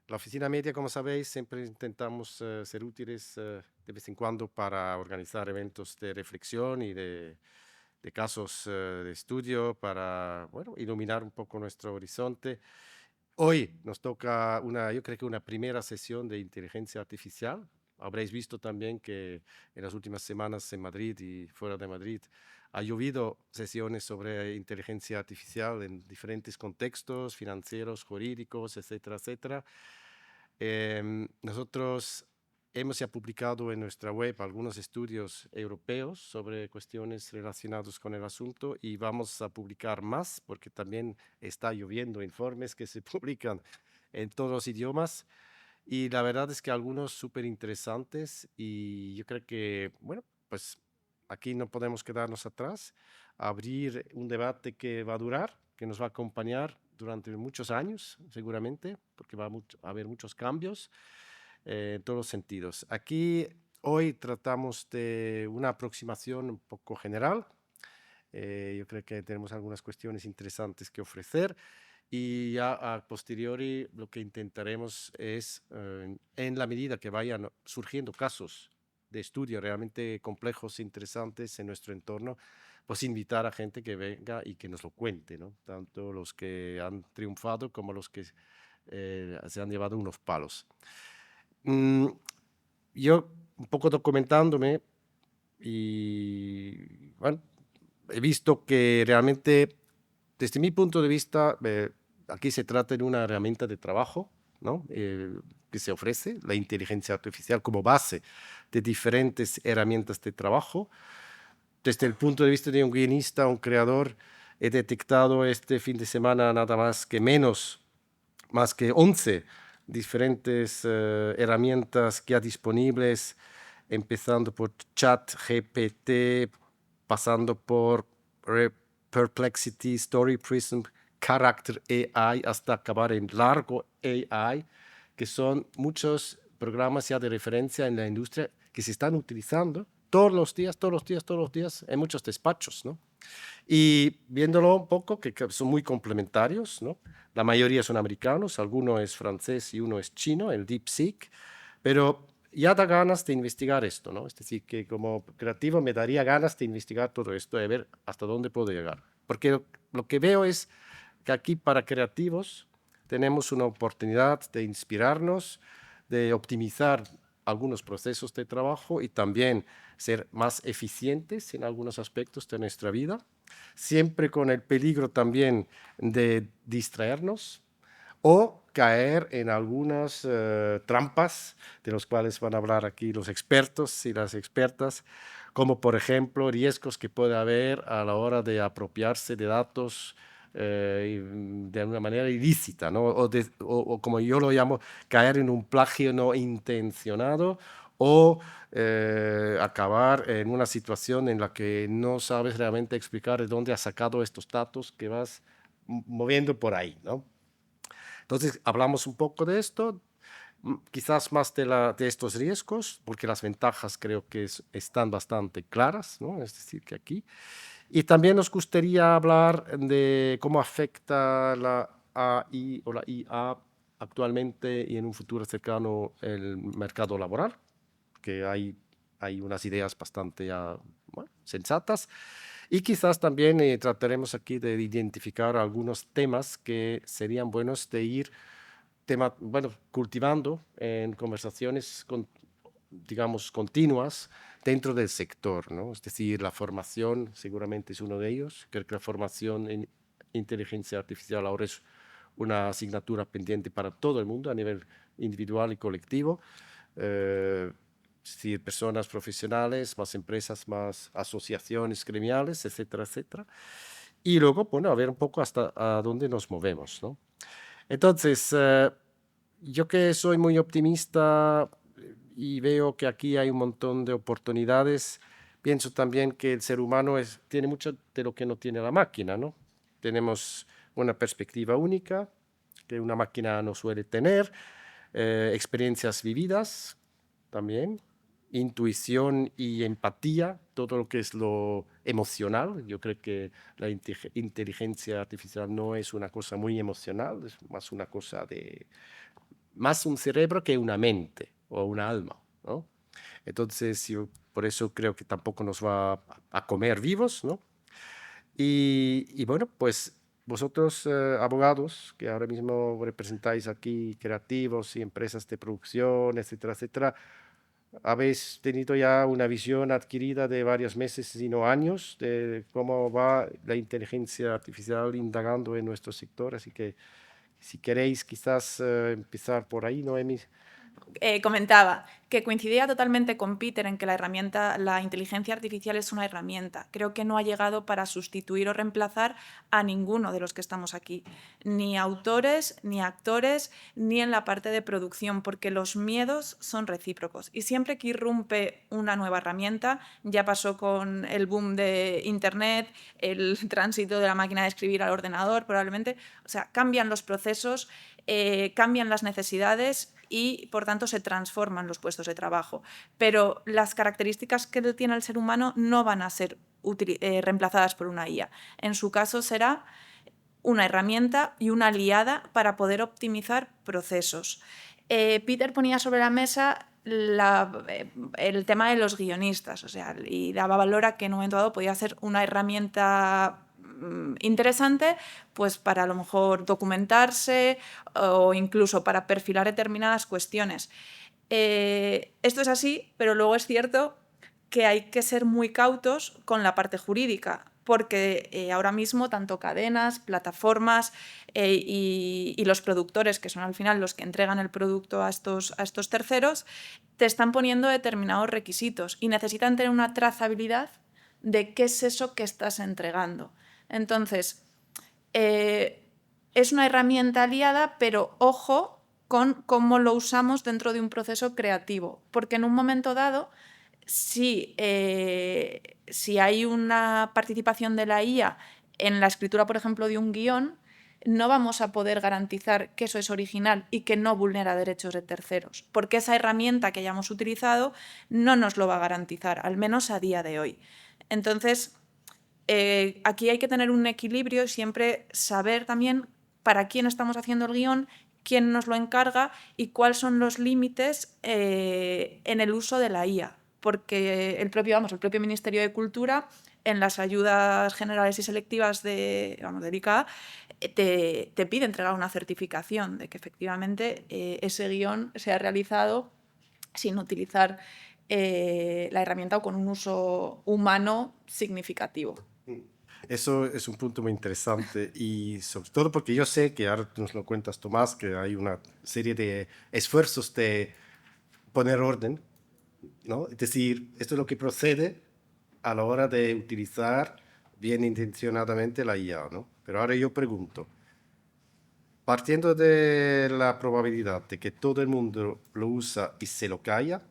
La oficina media, como sabéis, siempre intentamos ser útiles de vez en cuando para organizar eventos de reflexión y de casos de estudio para, bueno, iluminar un poco nuestro horizonte. Hoy nos toca yo creo que una primera sesión de inteligencia artificial. Habréis visto también que en las últimas semanas en Madrid y fuera de Madrid ha llovido sesiones sobre inteligencia artificial en diferentes contextos financieros, jurídicos, etcétera, etcétera. Nosotros hemos ya publicado en nuestra web algunos estudios europeos sobre cuestiones relacionadas con el asunto y vamos a publicar más porque también está lloviendo informes que se publican en todos los idiomas y la verdad es que algunos súper interesantes y yo creo que, bueno, pues aquí no podemos quedarnos atrás, abrir un debate que va a durar, que nos va a acompañar durante muchos años, seguramente, porque a haber muchos cambios en todos los sentidos. Aquí hoy tratamos de una aproximación un poco general. Yo creo que tenemos algunas cuestiones interesantes que ofrecer y ya a posteriori lo que intentaremos es, en la medida que vayan surgiendo casos de estudio realmente complejos e interesantes en nuestro entorno, pues invitar a gente que venga y que nos lo cuente, ¿no? Tanto los que han triunfado como los que se han llevado unos palos. Mm, yo un poco documentándome y bueno, he visto que realmente, desde mi punto de vista, aquí se trata de una herramienta de trabajo, ¿no? Que se ofrece, la inteligencia artificial como base de diferentes herramientas de trabajo. Desde el punto de vista de un guionista, un creador, he detectado este fin de semana nada más que 11 diferentes herramientas ya disponibles, empezando por ChatGPT, pasando por Perplexity, Story Prism, Character AI, hasta acabar en Largo AI, que son muchos programas ya de referencia en la industria que se están utilizando todos los días, todos los días, todos los días en muchos despachos, ¿no? Y viéndolo un poco, que son muy complementarios, ¿no? La mayoría son americanos, alguno es francés y uno es chino, el DeepSeek, pero ya da ganas de investigar esto, ¿no? Es decir, que como creativo me daría ganas de investigar todo esto, de ver hasta dónde puedo llegar. Porque lo que veo es que aquí para creativos tenemos una oportunidad de inspirarnos, de optimizar algunos procesos de trabajo y también ser más eficientes en algunos aspectos de nuestra vida, siempre con el peligro también de distraernos o caer en algunas trampas de los cuales van a hablar aquí los expertos y las expertas, como por ejemplo riesgos que puede haber a la hora de apropiarse de datos de una manera ilícita, ¿no? O como yo lo llamo, caer en un plagio no intencionado o acabar en una situación en la que no sabes realmente explicar de dónde has sacado estos datos que vas moviendo por ahí, ¿no? Entonces, hablamos un poco de esto, quizás más de estos riesgos, porque las ventajas creo que están bastante claras, ¿no? Es decir, que aquí. Y también nos gustaría hablar de cómo afecta la AI o la IA actualmente y en un futuro cercano el mercado laboral, que hay unas ideas bastante bueno, sensatas. Y quizás también trataremos aquí de identificar algunos temas que serían buenos de ir bueno, cultivando en conversaciones, digamos, continuas dentro del sector, ¿no? Es decir, la formación seguramente es uno de ellos. Creo que la formación en inteligencia artificial ahora es una asignatura pendiente para todo el mundo a nivel individual y colectivo. Eh, es decir, personas profesionales, más empresas, más asociaciones gremiales, etcétera, etcétera. Y luego, bueno, a ver un poco hasta a dónde nos movemos, ¿no? Entonces, yo que soy muy optimista y veo que aquí hay un montón de oportunidades, pienso también que el ser humano tiene mucho de lo que no tiene la máquina, ¿no? Tenemos una perspectiva única que una máquina no suele tener, experiencias vividas también, intuición y empatía, todo lo que es lo emocional. Yo creo que la inteligencia artificial no es una cosa muy emocional, es más una cosa más un cerebro que una mente o una alma, ¿no? Entonces, yo por eso creo que tampoco nos va a comer vivos, ¿no? Y bueno, pues vosotros, abogados, que ahora mismo representáis aquí creativos y empresas de producción, etcétera, etcétera, habéis tenido ya una visión adquirida de varios meses, sino años, de cómo va la inteligencia artificial indagando en nuestro sector. Así que si queréis quizás empezar por ahí, Noemi. Comentaba que coincidía totalmente con Peter en que la inteligencia artificial es una herramienta. Creo que no ha llegado para sustituir o reemplazar a ninguno de los que estamos aquí, ni autores, ni actores, ni en la parte de producción, porque los miedos son recíprocos. Y siempre que irrumpe una nueva herramienta, ya pasó con el boom de Internet, el tránsito de la máquina de escribir al ordenador, probablemente, o sea, cambian los procesos, cambian las necesidades y, por tanto, se transforman los puestos de trabajo. Pero las características que tiene el ser humano no van a ser reemplazadas por una IA. En su caso, será una herramienta y una aliada para poder optimizar procesos. Peter ponía sobre la mesa el tema de los guionistas, o sea, y daba valor a que en un momento dado podía ser una herramienta interesante, pues para a lo mejor documentarse o incluso para perfilar determinadas cuestiones. Esto es así, pero luego es cierto que hay que ser muy cautos con la parte jurídica, porque ahora mismo tanto cadenas, plataformas y los productores, que son al final los que entregan el producto a estos terceros, te están poniendo determinados requisitos y necesitan tener una trazabilidad de qué es eso que estás entregando. Entonces, es una herramienta aliada, pero ojo con cómo lo usamos dentro de un proceso creativo, porque en un momento dado, si hay una participación de la IA en la escritura, por ejemplo, de un guión, no vamos a poder garantizar que eso es original y que no vulnera derechos de terceros, porque esa herramienta que hayamos utilizado no nos lo va a garantizar, al menos a día de hoy. Entonces, aquí hay que tener un equilibrio y siempre saber también para quién estamos haciendo el guión, quién nos lo encarga y cuáles son los límites en el uso de la IA. Porque el propio Ministerio de Cultura, en las ayudas generales y selectivas del ICA, te pide entregar una certificación de que efectivamente ese guión se ha realizado sin utilizar la herramienta o con un uso humano significativo. Eso es un punto muy interesante y sobre todo porque yo sé que ahora nos lo cuentas, Tomás, que hay una serie de esfuerzos de poner orden, ¿no? Es decir, esto es lo que procede a la hora de utilizar bien intencionadamente la IA, ¿no? Pero ahora yo pregunto, partiendo de la probabilidad de que todo el mundo lo usa y se lo calla,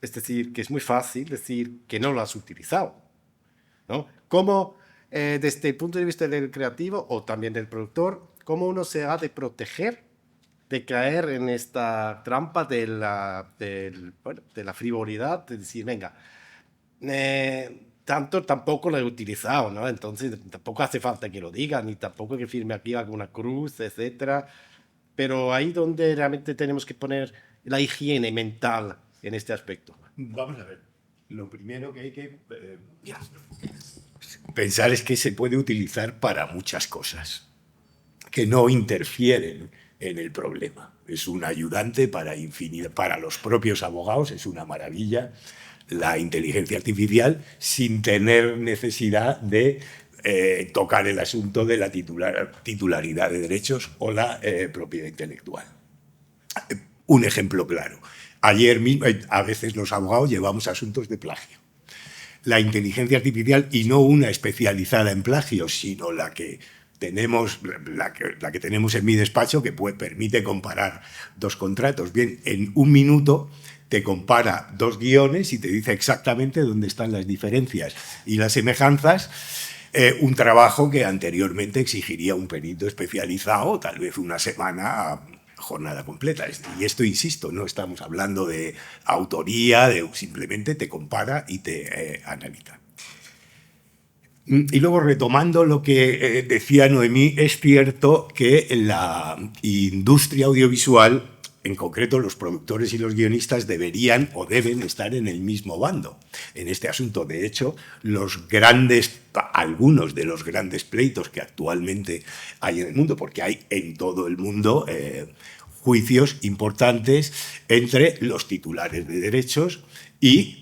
es decir, que es muy fácil decir que no lo has utilizado, ¿no? ¿Cómo, desde el punto de vista del creativo o también del productor, cómo uno se ha de proteger de caer en esta trampa de la frivolidad, de decir, venga, tampoco lo he utilizado, ¿no? Entonces tampoco hace falta que lo diga, ni tampoco que firme aquí alguna cruz, etcétera. Pero ahí donde realmente tenemos que poner la higiene mental en este aspecto. Vamos a ver. Lo primero que hay que pensar es que se puede utilizar para muchas cosas que no interfieren en el problema. Es un ayudante para infinidad, para los propios abogados es una maravilla la inteligencia artificial sin tener necesidad de tocar el asunto de la titularidad de derechos o la propiedad intelectual. Un ejemplo claro. Ayer mismo, a veces los abogados llevamos asuntos de plagio. La inteligencia artificial, y no una especializada en plagio, sino la que tenemos en mi despacho, que permite comparar dos contratos. Bien, en un minuto te compara dos guiones y te dice exactamente dónde están las diferencias y las semejanzas. Un trabajo que anteriormente exigiría un perito especializado, tal vez una semana, jornada completa. Y esto, insisto, no estamos hablando de autoría, simplemente te compara y te analiza. Y luego, retomando lo que decía Noemí, es cierto que la industria audiovisual, en concreto los productores y los guionistas, deberían o deben estar en el mismo bando en este asunto. De hecho, algunos de los grandes pleitos que actualmente hay en el mundo, porque hay en todo el mundo juicios importantes entre los titulares de derechos y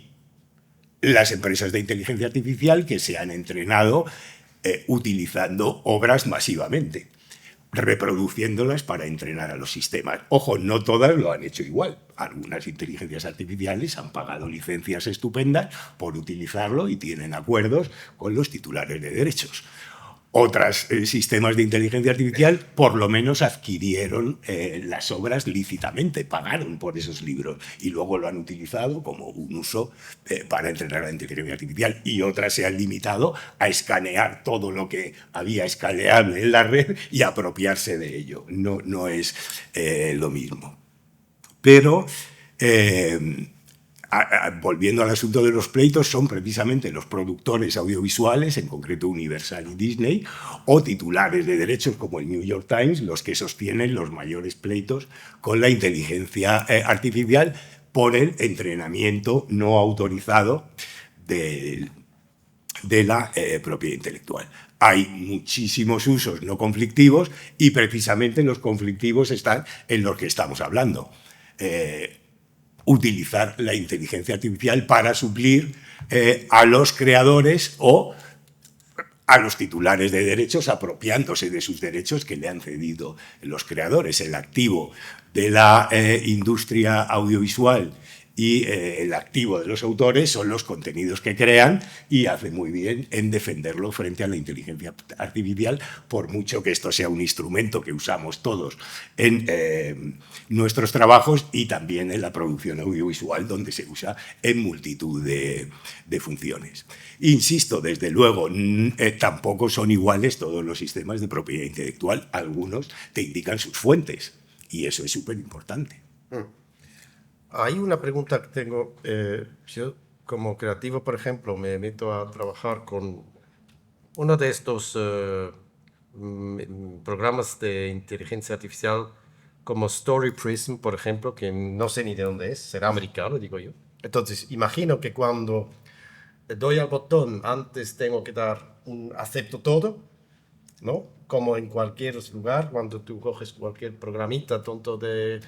las empresas de inteligencia artificial que se han entrenado utilizando obras masivamente, reproduciéndolas para entrenar a los sistemas. Ojo, no todas lo han hecho igual. Algunas inteligencias artificiales han pagado licencias estupendas por utilizarlo y tienen acuerdos con los titulares de derechos. Otros sistemas de inteligencia artificial por lo menos adquirieron las obras lícitamente, pagaron por esos libros y luego lo han utilizado como un uso para entrenar a la inteligencia artificial, y otras se han limitado a escanear todo lo que había escaneable en la red y apropiarse de ello. No es lo mismo. Pero volviendo al asunto de los pleitos, son precisamente los productores audiovisuales, en concreto Universal y Disney, o titulares de derechos como el New York Times, los que sostienen los mayores pleitos con la inteligencia artificial por el entrenamiento no autorizado de la propiedad intelectual. Hay muchísimos usos no conflictivos y precisamente los conflictivos están en los que estamos hablando. Utilizar la inteligencia artificial para suplir a los creadores o a los titulares de derechos, apropiándose de sus derechos que le han cedido los creadores. El activo de la industria audiovisual y el activo de los autores son los contenidos que crean, y hace muy bien en defenderlo frente a la inteligencia artificial, por mucho que esto sea un instrumento que usamos todos en nuestros trabajos y también en la producción audiovisual, donde se usa en multitud de funciones. Insisto, desde luego, tampoco son iguales todos los sistemas de propiedad intelectual. Algunos te indican sus fuentes y eso es súper importante. Hay una pregunta que tengo. Yo, como creativo, por ejemplo, me meto a trabajar con uno de estos programas de inteligencia artificial como Story Prism, por ejemplo, que no sé ni de dónde es, será americano, digo yo. Entonces, imagino que cuando doy al botón, antes tengo que dar un acepto todo, ¿no? Como en cualquier lugar, cuando tú coges cualquier programita tonto de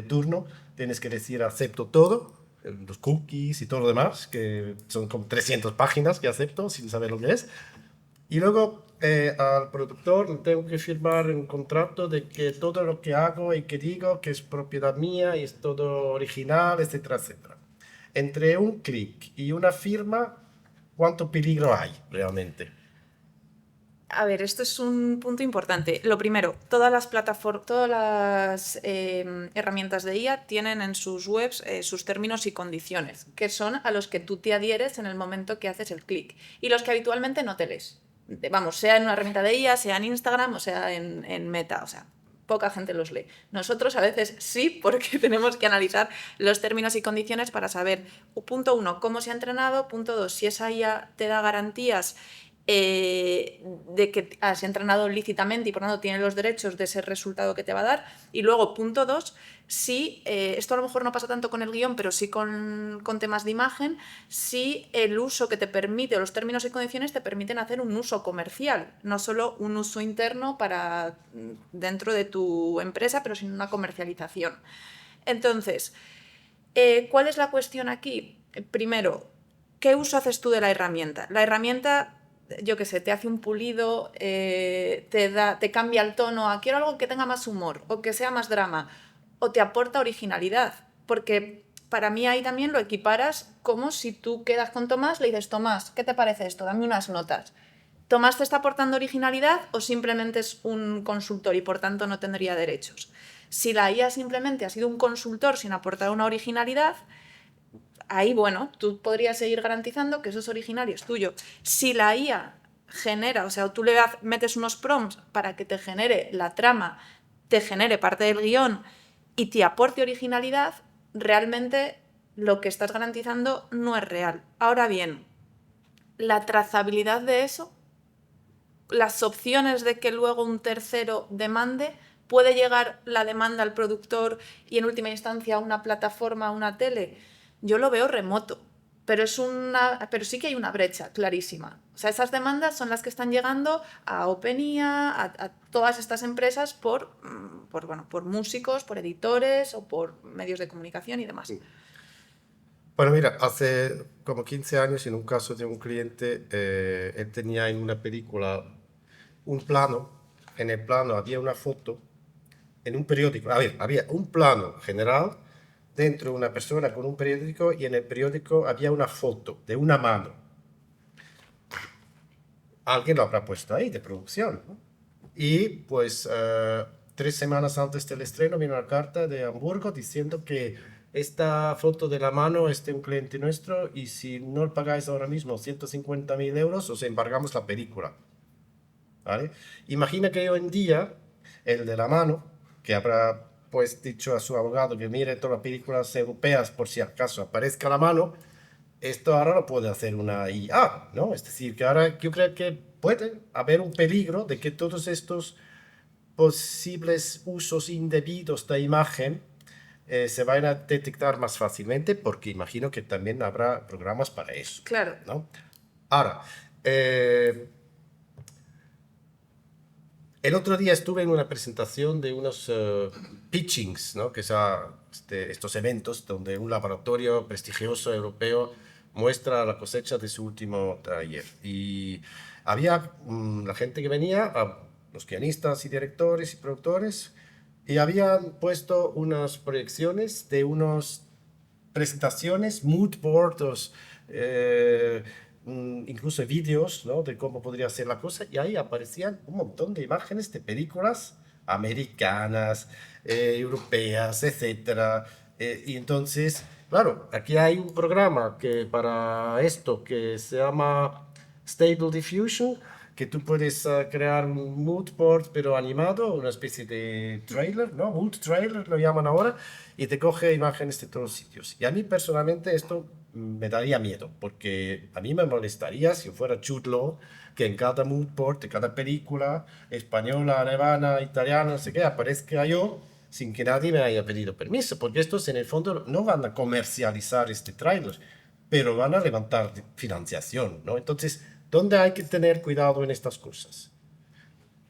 turno, tienes que decir acepto todo, los cookies y todo lo demás, que son como 300 páginas que acepto sin saber lo que es. Y luego al productor le tengo que firmar un contrato de que todo lo que hago y que digo que es propiedad mía y es todo original, etcétera, etcétera. Entre un clic y una firma, ¿cuánto peligro hay realmente? A ver, esto es un punto importante. Lo primero, todas las herramientas de IA tienen en sus webs sus términos y condiciones, que son a los que tú te adhieres en el momento que haces el clic, y los que habitualmente no te lees. Vamos, sea en una herramienta de IA, sea en Instagram o sea en Meta, o sea, poca gente los lee. Nosotros a veces sí, porque tenemos que analizar los términos y condiciones para saber, punto 1, cómo se ha entrenado, punto 2, si esa IA te da garantías de que has entrenado lícitamente y por lo tanto tiene los derechos de ese resultado que te va a dar. Y luego, punto 2, si, esto a lo mejor no pasa tanto con el guión, pero sí con temas de imagen, si el uso que te permite, o los términos y condiciones te permiten hacer un uso comercial, no solo un uso interno para dentro de tu empresa, pero sin una comercialización. Entonces, ¿cuál es la cuestión aquí? Primero, ¿qué uso haces tú de la herramienta? La herramienta, yo qué sé, te hace un pulido, te cambia el tono a quiero algo que tenga más humor o que sea más drama, o te aporta originalidad, porque para mí ahí también lo equiparas como si tú quedas con Tomás, le dices, Tomás, ¿qué te parece esto? Dame unas notas. ¿Tomás te está aportando originalidad o simplemente es un consultor y por tanto no tendría derechos? Si la IA simplemente ha sido un consultor sin aportar una originalidad, ahí, bueno, tú podrías seguir garantizando que eso es original y es tuyo. Si la IA genera, o sea, tú le metes unos prompts para que te genere la trama, te genere parte del guión y te aporte originalidad, realmente lo que estás garantizando no es real. Ahora bien, la trazabilidad de eso, las opciones de que luego un tercero demande, puede llegar la demanda al productor y en última instancia a una plataforma, a una tele. Yo lo veo remoto, pero sí que hay una brecha clarísima. O sea, esas demandas son las que están llegando a OpenIA, a todas estas empresas por músicos, por editores o por medios de comunicación y demás. Bueno, mira, hace como 15 años, en un caso de un cliente, él tenía en una película un plano. En el plano había una foto en un periódico. A ver, había un plano general dentro de una persona con un periódico, y en el periódico había una foto de una mano. Alguien lo habrá puesto ahí, de producción, ¿no? Y pues 3 semanas antes del estreno vino una carta de Hamburgo diciendo que esta foto de la mano es de un cliente nuestro, y si no lo pagáis ahora mismo 150.000 euros, os embargamos la película. ¿Vale? Imagina que hoy en día el de la mano, que habrá pues dicho a su abogado que mire todas las películas europeas por si acaso aparezca la mano, esto ahora lo puede hacer una IA, ¿no? Es decir, que ahora yo creo que puede haber un peligro de que todos estos posibles usos indebidos de imagen se vayan a detectar más fácilmente, porque imagino que también habrá programas para eso. Claro. ¿No? Ahora, el otro día estuve en una presentación de unos pitchings, ¿no? Que son estos eventos donde un laboratorio prestigioso europeo muestra la cosecha de su último taller. Y había la gente que venía, los guionistas y directores y productores, y habían puesto unas proyecciones de unas presentaciones, mood boards, incluso vídeos, ¿no? De cómo podría ser la cosa, y ahí aparecían un montón de imágenes de películas americanas, europeas, etcétera. Y entonces, claro, aquí hay un programa que para esto que se llama Stable Diffusion, que tú puedes crear un mood board pero animado, una especie de trailer, ¿no? Mood trailer lo llaman ahora, y te coge imágenes de todos los sitios. Y a mí personalmente esto me daría miedo, porque a mí me molestaría si fuera Jude Law, que en cada mood board de cada película española, alemana, italiana, no sé qué, aparezca yo sin que nadie me haya pedido permiso, porque estos en el fondo no van a comercializar este trailer, pero van a levantar financiación, ¿no? Entonces, ¿dónde hay que tener cuidado en estas cosas?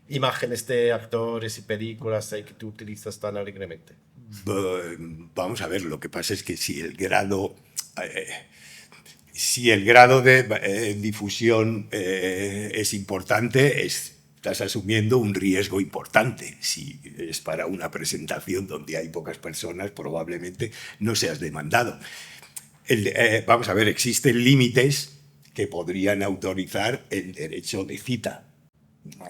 Imágenes de actores y películas que tú utilizas tan alegremente. Vamos a ver, lo que pasa es que si el grado de difusión es importante, estás asumiendo un riesgo importante. Si es para una presentación donde hay pocas personas, probablemente no seas demandado. Vamos a ver, existen límites que podrían autorizar el derecho de cita,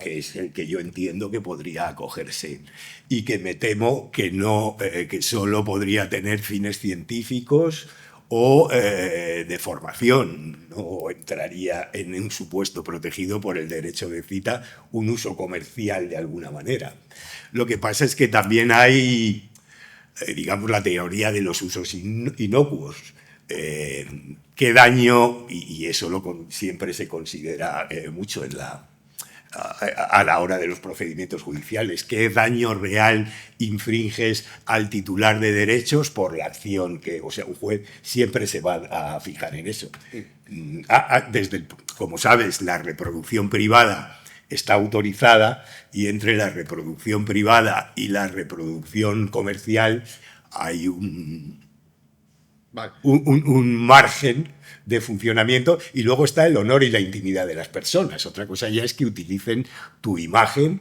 que es el que yo entiendo que podría acogerse, y que me temo que no, que solo podría tener fines científicos o de formación. No entraría en un supuesto protegido por el derecho de cita un uso comercial de alguna manera. Lo que pasa es que también hay, digamos, la teoría de los usos inocuos. ¿Qué daño? Y eso siempre se considera mucho a la hora de los procedimientos judiciales. ¿Qué daño real infringes al titular de derechos por la acción que, o sea, un juez siempre se va a fijar en eso? Como sabes, la reproducción privada está autorizada, y entre la reproducción privada y la reproducción comercial hay un margen de funcionamiento, y luego está el honor y la intimidad de las personas. Otra cosa ya es que utilicen tu imagen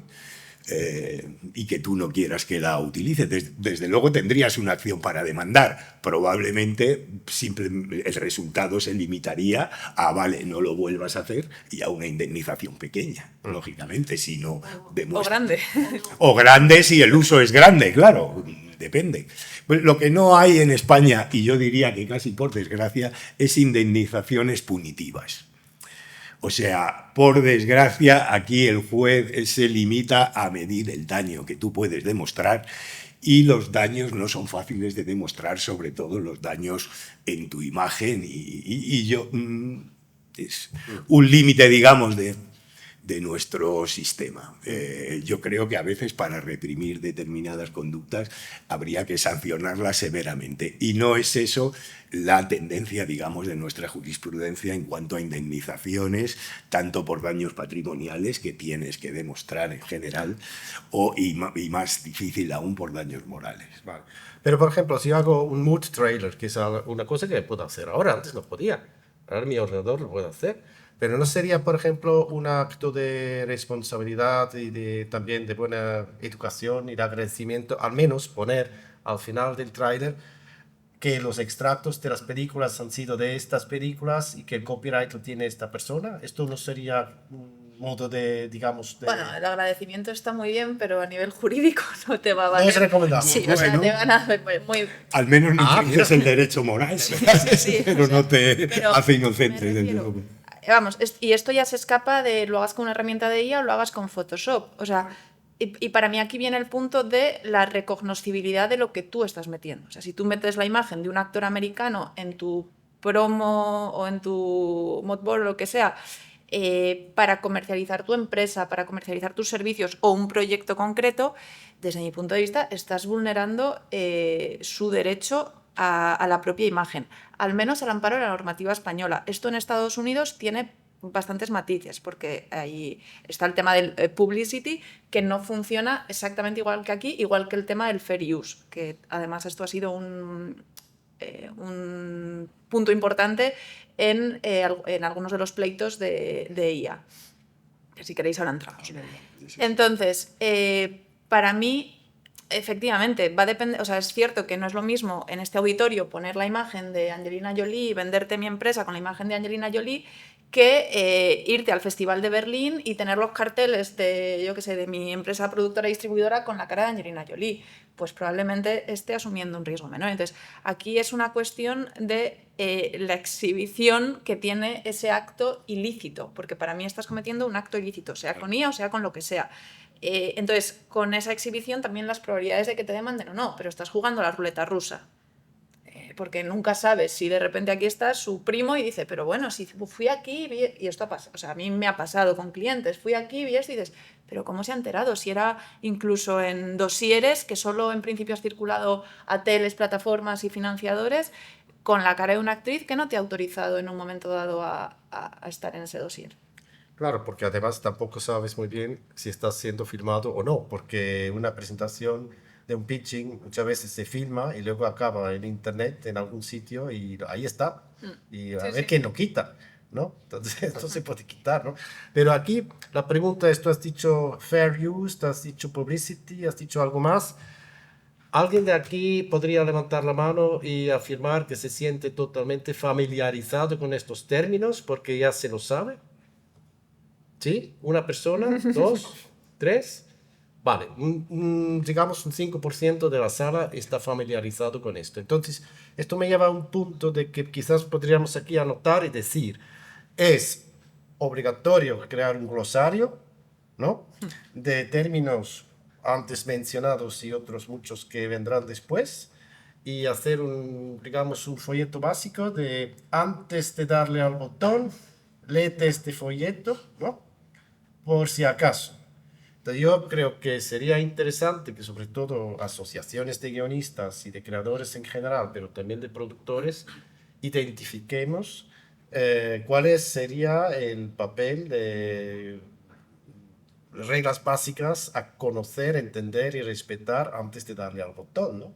y que tú no quieras que la utilice. Desde luego tendrías una acción para demandar. Probablemente el resultado se limitaría a, vale, no lo vuelvas a hacer, y a una indemnización pequeña, lógicamente, si no demuestras. O grande. O grande si el uso es grande, claro. Depende. Lo que no hay en España, y yo diría que casi por desgracia, es indemnizaciones punitivas. O sea, por desgracia, aquí el juez se limita a medir el daño que tú puedes demostrar, y los daños no son fáciles de demostrar, sobre todo los daños en tu imagen. Y yo Es un límite, digamos, de nuestro sistema. Yo creo que a veces para reprimir determinadas conductas habría que sancionarlas severamente. Y no es eso la tendencia, digamos, de nuestra jurisprudencia en cuanto a indemnizaciones, tanto por daños patrimoniales que tienes que demostrar en general, y más difícil aún por daños morales. Vale. Pero, por ejemplo, si hago un mood trailer, que es una cosa que puedo hacer ahora, antes no podía. Ahora mi ordenador lo puede hacer. Pero no sería, por ejemplo, un acto de responsabilidad y también de buena educación y de agradecimiento, al menos poner al final del tráiler que los extractos de las películas han sido de estas películas y que el copyright lo tiene esta persona. Esto no sería un modo de, digamos... Bueno, el agradecimiento está muy bien, pero a nivel jurídico no te va a valer. No es recomendable. Sí, Bueno, o sea, te van a muy... Al menos no infringes el derecho moral, sí, pero o sea, no te pero hace inocente. me desde refiero, luego. vamos, y esto ya se escapa de lo hagas con una herramienta de IA o lo hagas con Photoshop. O sea, y para mí aquí viene el punto de la recognoscibilidad de lo que tú estás metiendo. O sea, si tú metes la imagen de un actor americano en tu promo o en tu moodboard o lo que sea, para comercializar tu empresa, para comercializar tus servicios o un proyecto concreto, desde mi punto de vista estás vulnerando su derecho a la propia imagen, al menos al amparo de la normativa española. Esto en Estados Unidos tiene bastantes matices, porque ahí está el tema del publicity, que no funciona exactamente igual que aquí, igual que el tema del fair use, que además esto ha sido un punto importante en algunos de los pleitos de IA, que si queréis ahora entramos. Entonces, para mí, efectivamente, va a depender, o sea, es cierto que no es lo mismo en este auditorio poner la imagen de Angelina Jolie y venderte mi empresa con la imagen de Angelina Jolie que irte al Festival de Berlín y tener los carteles de, yo qué sé, de mi empresa productora y distribuidora con la cara de Angelina Jolie. Pues probablemente esté asumiendo un riesgo menor. Entonces, aquí es una cuestión de la exhibición que tiene ese acto ilícito, porque para mí estás cometiendo un acto ilícito, sea con IA o sea con lo que sea. Entonces, con esa exhibición también las probabilidades de que te demanden o no, pero estás jugando a la ruleta rusa. Porque nunca sabes si de repente aquí está su primo y dice, pero bueno, si fui aquí y esto ha pasado, o sea, a mí me ha pasado con clientes, fui aquí y esto y dices, pero ¿cómo se ha enterado? Si era incluso en dosieres que solo en principio has circulado a teles, plataformas y financiadores con la cara de una actriz que no te ha autorizado en un momento dado a estar en ese dossier. Claro, porque además tampoco sabes muy bien si estás siendo filmado o no, porque una presentación de un pitching muchas veces se filma y luego acaba en internet en algún sitio y ahí está. Y a ver quién lo quita, ¿no? Entonces no se puede quitar, ¿no? Pero aquí la pregunta es, tú has dicho fair use, tú has dicho publicity, has dicho algo más. ¿Alguien de aquí podría levantar la mano y afirmar que se siente totalmente familiarizado con estos términos porque ya se lo sabe? ¿Sí? ¿Una persona? ¿Dos? ¿Tres? Vale, digamos un 5% de la sala está familiarizado con esto. Entonces, esto me lleva a un punto de que quizás podríamos aquí anotar y decir, es obligatorio crear un glosario, ¿no? De términos antes mencionados y otros muchos que vendrán después, y hacer digamos, un folleto básico de antes de darle al botón, léete este folleto, ¿no? Por si acaso. Entonces, yo creo que sería interesante que sobre todo asociaciones de guionistas y de creadores en general, pero también de productores, identifiquemos cuál sería el papel de reglas básicas a conocer, entender y respetar antes de darle al botón, ¿no?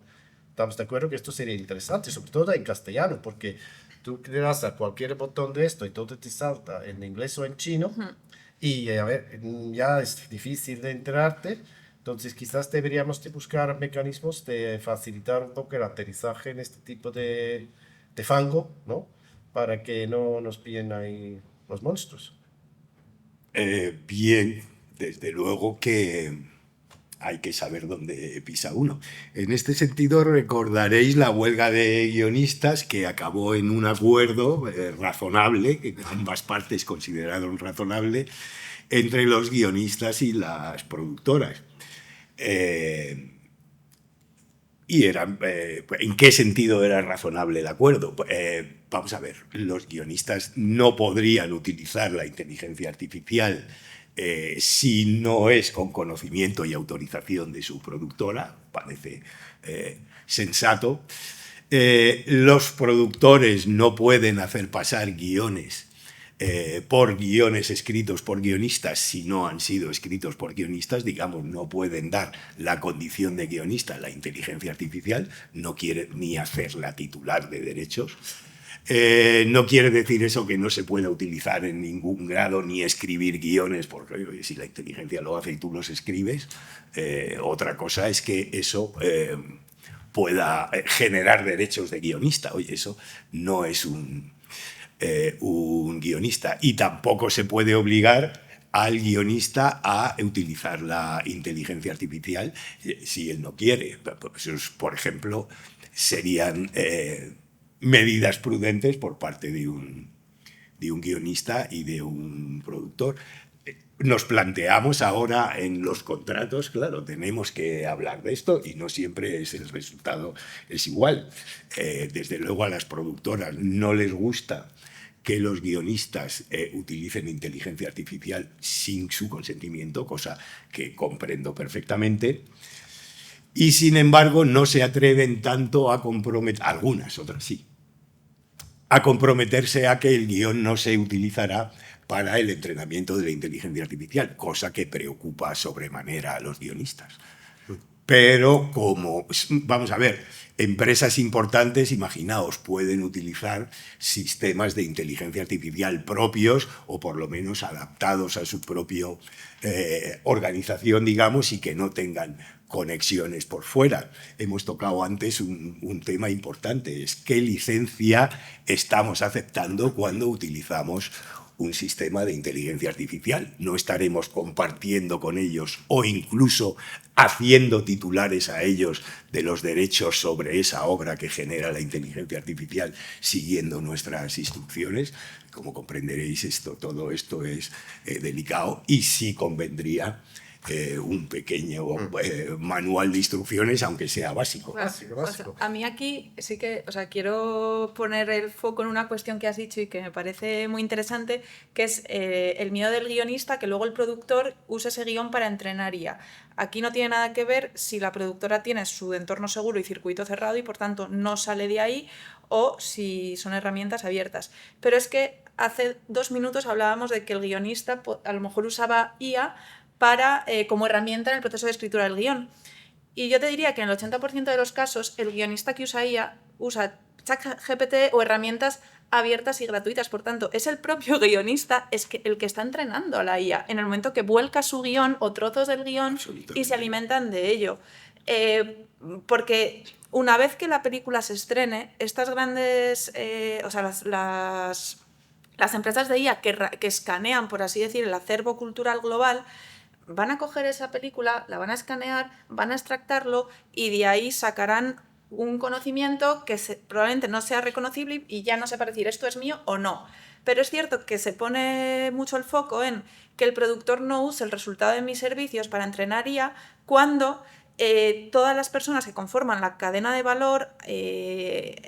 Estamos de acuerdo que esto sería interesante, sobre todo en castellano, porque tú le das a cualquier botón de esto y todo te salta en inglés o en chino. Y a ver, ya es difícil de enterarte, entonces quizás deberíamos de buscar mecanismos de facilitar un poco el aterrizaje en este tipo de fango, ¿no? Para que no nos pillen ahí los monstruos. Bien, desde luego que hay que saber dónde pisa uno. En este sentido, recordaréis la huelga de guionistas que acabó en un acuerdo razonable, que ambas partes consideraron razonable, entre los guionistas y las productoras. ¿Y ¿en qué sentido era razonable el acuerdo? vamos a ver, los guionistas no podrían utilizar la inteligencia artificial si no es con conocimiento y autorización de su productora, parece sensato. Los productores no pueden hacer pasar guiones por guiones escritos por guionistas si no han sido escritos por guionistas, digamos, no pueden dar la condición de guionista a la inteligencia artificial, no quiere ni hacerla titular de derechos. No quiere decir eso que no se pueda utilizar en ningún grado ni escribir guiones, porque oye, si la inteligencia lo hace y tú los escribes, otra cosa es que eso pueda generar derechos de guionista. Oye, eso no es un guionista, y tampoco se puede obligar al guionista a utilizar la inteligencia artificial si él no quiere. Por ejemplo, serían medidas prudentes por parte de un guionista y de un productor. Nos planteamos ahora en los contratos, claro, tenemos que hablar de esto y no siempre el resultado es igual. Desde luego a las productoras no les gusta que los guionistas utilicen inteligencia artificial sin su consentimiento, cosa que comprendo perfectamente. Y sin embargo no se atreven tanto a comprometer, algunas, otras sí, a comprometerse a que el guión no se utilizará para el entrenamiento de la inteligencia artificial, cosa que preocupa sobremanera a los guionistas. Pero como, vamos a ver, empresas importantes, imaginaos, pueden utilizar sistemas de inteligencia artificial propios o por lo menos adaptados a su propia organización, digamos, y que no tengan conexiones por fuera. Hemos tocado antes un tema importante, es qué licencia estamos aceptando cuando utilizamos un sistema de inteligencia artificial. No estaremos compartiendo con ellos o incluso haciendo titulares a ellos de los derechos sobre esa obra que genera la inteligencia artificial siguiendo nuestras instrucciones. Como comprenderéis, todo esto es delicado y sí convendría un pequeño manual de instrucciones, aunque sea básico. Básico. O sea, a mí aquí sí que, o sea, quiero poner el foco en una cuestión que has dicho y que me parece muy interesante, que es el miedo del guionista que luego el productor use ese guión para entrenar IA. Aquí no tiene nada que ver si la productora tiene su entorno seguro y circuito cerrado y por tanto no sale de ahí, o si son herramientas abiertas. Pero es que hace 2 minutos hablábamos de que el guionista a lo mejor usaba IA como herramienta en el proceso de escritura del guión. Y yo te diría que en el 80% de los casos el guionista que usa IA usa ChatGPT o herramientas abiertas y gratuitas. Por tanto, es el propio guionista el que está entrenando a la IA en el momento que vuelca su guión o trozos del guión y se alimentan de ello. Porque una vez que la película se estrene, estas grandes... o sea, las empresas de IA que escanean, por así decir, el acervo cultural global, van a coger esa película, la van a escanear, van a extractarlo y de ahí sacarán un conocimiento que probablemente no sea reconocible y ya no sepa decir esto es mío o no. Pero es cierto que se pone mucho el foco en que el productor no use el resultado de mis servicios para entrenar IA cuando todas las personas que conforman la cadena de valor,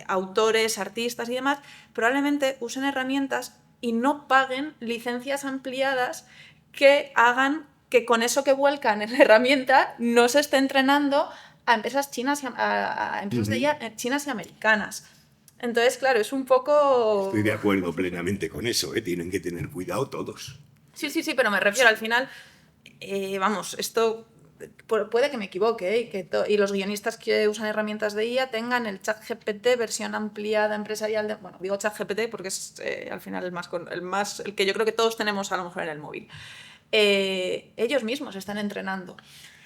autores, artistas y demás, probablemente usen herramientas y no paguen licencias ampliadas que hagan que con eso que vuelcan en la herramienta no se esté entrenando a empresas chinas a empresas de IA chinas y americanas. Entonces, claro, es un poco... Estoy de acuerdo plenamente con eso, tienen que tener cuidado todos. Sí, pero me refiero al final, vamos, esto puede que me equivoque, y los guionistas que usan herramientas de IA tengan el ChatGPT versión ampliada empresarial bueno, digo ChatGPT porque es al final el que yo creo que todos tenemos a lo mejor en el móvil. Ellos mismos están entrenando.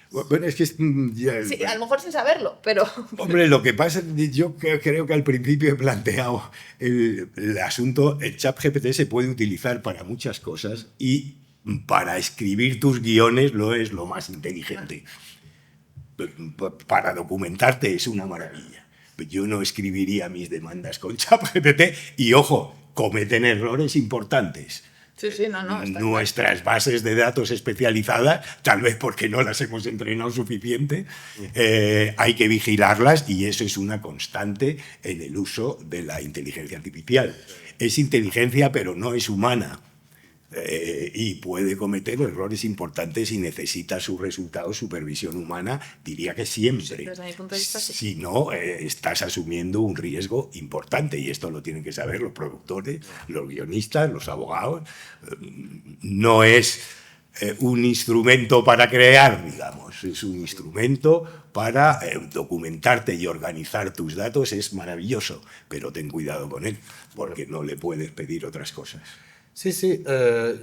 Bueno, es que... Sí, a lo mejor sin saberlo, pero... Hombre, lo que pasa es que yo creo que al principio he planteado el asunto, el ChatGPT se puede utilizar para muchas cosas y para escribir tus guiones es lo más inteligente. Para documentarte es una maravilla. Yo no escribiría mis demandas con ChatGPT y, ojo, cometen errores importantes. Sí, sí, no, está nuestras bases de datos especializadas, tal vez porque no las hemos entrenado suficiente, hay que vigilarlas y eso es una constante en el uso de la inteligencia artificial. Es inteligencia, pero no es humana. Y puede cometer errores importantes y necesita sus resultados, supervisión humana, diría que siempre. Desde mi punto de vista, sí. Si no, estás asumiendo un riesgo importante y esto lo tienen que saber los productores, los guionistas, los abogados. No es un instrumento para crear, digamos, es un instrumento para documentarte y organizar tus datos. Es maravilloso, pero ten cuidado con él, porque no le puedes pedir otras cosas. Sí, sí,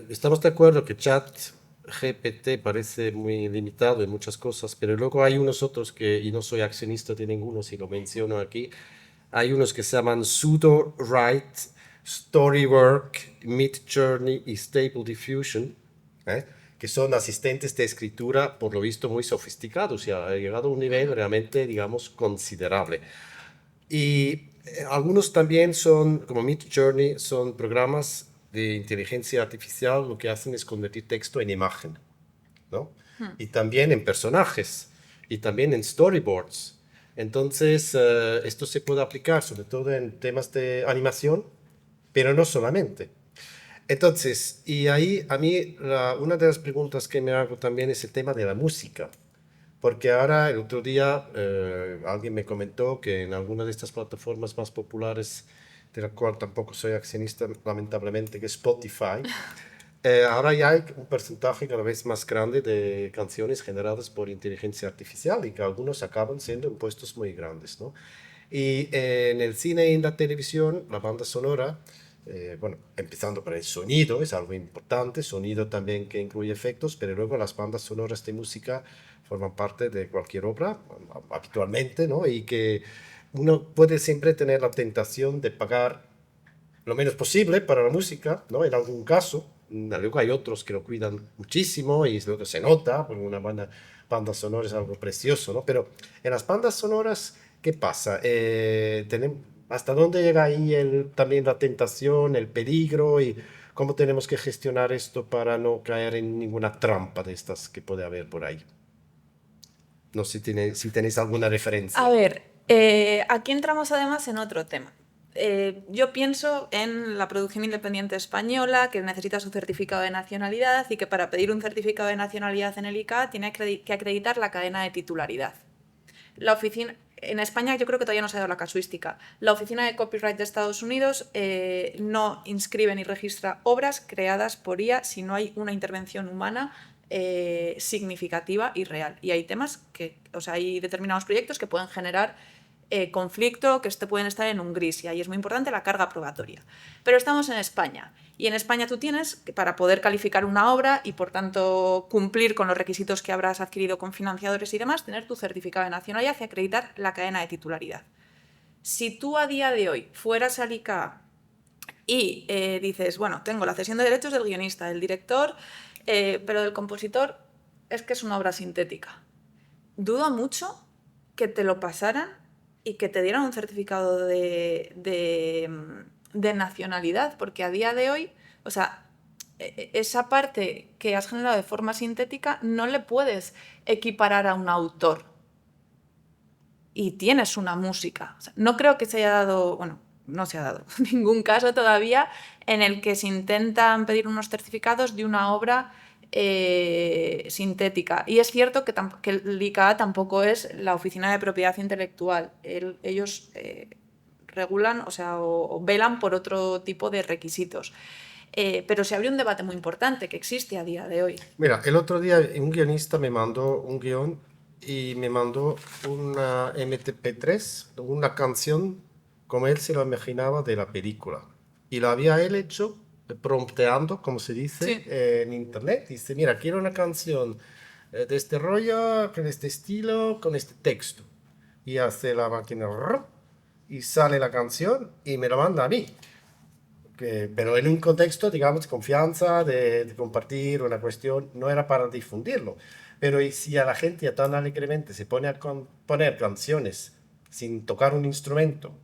estamos de acuerdo que ChatGPT parece muy limitado en muchas cosas, pero luego hay unos otros que, y no soy accionista de ninguno, si lo menciono aquí, hay unos que se llaman Pseudo-Write, Storywork, Midjourney y Stable Diffusion, que son asistentes de escritura, por lo visto, muy sofisticados y ha llegado a un nivel realmente, digamos, considerable. Y algunos también son, como Midjourney, son programas de inteligencia artificial, lo que hacen es convertir texto en imagen, ¿no? Y también en personajes, y también en storyboards. Entonces, esto se puede aplicar sobre todo en temas de animación, pero no solamente. Entonces, y ahí a mí una de las preguntas que me hago también es el tema de la música. Porque ahora, el otro día, alguien me comentó que en alguna de estas plataformas más populares, de la cual tampoco soy accionista, lamentablemente, que es Spotify, ahora ya hay un porcentaje cada vez más grande de canciones generadas por inteligencia artificial y que algunos acaban siendo impuestos muy grandes, ¿no? Y en el cine y en la televisión, la banda sonora, bueno, empezando por el sonido, es algo importante, sonido también que incluye efectos, pero luego las bandas sonoras de música forman parte de cualquier obra, habitualmente, ¿no? Y que uno puede siempre tener la tentación de pagar lo menos posible para la música, ¿no? En algún caso. Luego hay otros que lo cuidan muchísimo y luego se nota, porque una banda sonora es algo precioso, ¿no? Pero en las bandas sonoras, ¿qué pasa? ¿Hasta dónde llega ahí también la tentación, el peligro y cómo tenemos que gestionar esto para no caer en ninguna trampa de estas que puede haber por ahí? No sé si tenéis alguna referencia. A ver, aquí entramos además en otro tema. Yo pienso en la producción independiente española que necesita su certificado de nacionalidad y que para pedir un certificado de nacionalidad en el ICA tiene que acreditar la cadena de titularidad. La oficina, en España yo creo que todavía no se ha dado la casuística. La Oficina de Copyright de Estados Unidos no inscribe ni registra obras creadas por IA si no hay una intervención humana significativa y real. Y hay temas hay determinados proyectos que pueden generar conflicto, que pueden estar en un gris, y ahí es muy importante la carga probatoria. Pero estamos en España, y en España tú tienes, para poder calificar una obra y por tanto cumplir con los requisitos que habrás adquirido con financiadores y demás, tener tu certificado de nacionalidad y acreditar la cadena de titularidad. Si tú a día de hoy fueras al ICA y dices, bueno, tengo la cesión de derechos del guionista, del director, pero del compositor es que es una obra sintética, dudo mucho que te lo pasaran y que te dieran un certificado de nacionalidad, porque a día de hoy, o sea, esa parte que has generado de forma sintética no le puedes equiparar a un autor. Y tienes una música. O sea, no creo que se haya dado, bueno, no se ha dado ningún caso todavía en el que se intentan pedir unos certificados de una obra sintética. Y es cierto que el ICA tampoco es la Oficina de Propiedad Intelectual. Ellos regulan, o velan por otro tipo de requisitos. Pero se abrió un debate muy importante que existe a día de hoy. Mira, el otro día un guionista me mandó un guión y me mandó una MP3, una canción como él se lo imaginaba de la película. Y lo había él hecho prompteando, como se dice, sí, en internet. Dice, mira, quiero una canción de este rollo, con este estilo, con este texto. Y hace la máquina y sale la canción y me la manda a mí. Pero en un contexto, digamos, de confianza, de compartir una cuestión, no era para difundirlo. Pero y si a la gente tan alegremente se pone a componer canciones sin tocar un instrumento,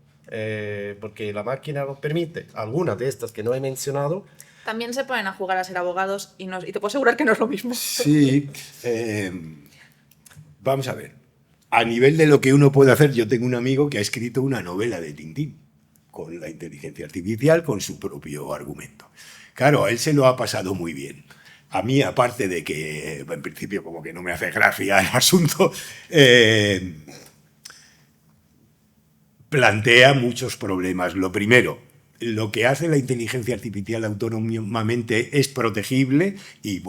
porque la máquina lo permite, algunas de estas que no he mencionado, También se ponen a jugar a ser abogados y te puedo asegurar que no es lo mismo. Sí, vamos a ver. A nivel de lo que uno puede hacer, yo tengo un amigo que ha escrito una novela de Tintín con la inteligencia artificial, con su propio argumento. Claro, a él se lo ha pasado muy bien. A mí, aparte de que, en principio, como que no me hace gracia el asunto, plantea muchos problemas. Lo primero, lo que hace la inteligencia artificial autónomamente es protegible y